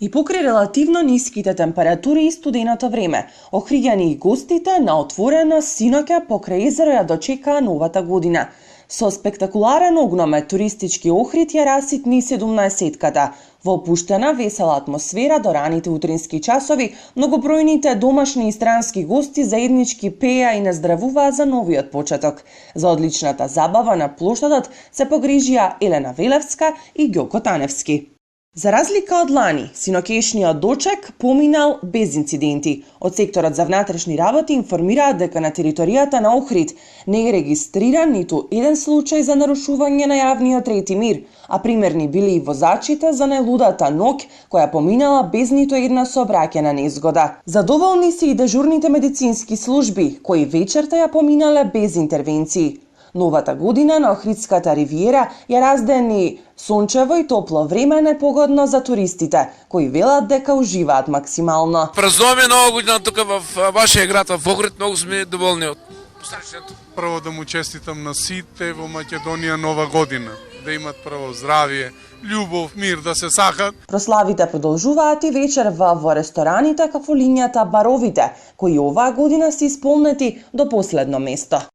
И покрај релативно ниските температури и студеното време, охриѓани и гостите на отворено синоќа покрај езеро ја дочекаа новата година. Со спектакуларен огномет туристички Охрид ја раситни 17-ката. Во опуштена, весела атмосфера до раните утрински часови, многобројните домашни и странски гости заеднички пеа и наздравуваа за новиот почеток. За одличната забава на плоштадот се погрижија Елена Велевска и Ѓоко Таневски. За разлика од лани, синоќешниот дочек поминал без инциденти. Од секторот за внатрешни работи информираат дека на територијата на Охрид не е регистриран ниту еден случај за нарушување на јавниот ред и мир, а примерни били и возачите за најлудата ноќ која поминала без ниту една сообраќајна незгода. Задоволни се и дежурните медицински служби, кои вечерта ја поминале без интервенции. Новата година на Охридската ривиера ја раздени сончево и топло време непогодно за туристите, кои велат дека уживаат максимално. Празнуваме нова година тука во вашиот град, во Охрид, многу сме доволни од посрещането. Прво да му честитам на сите во Македонија нова година, да имат прво здравје, љубов, мир, да се сакат. Прославите продолжуваат и вечерва во рестораните кафе линијата Баровите, кои оваа година се исполнети до последно место.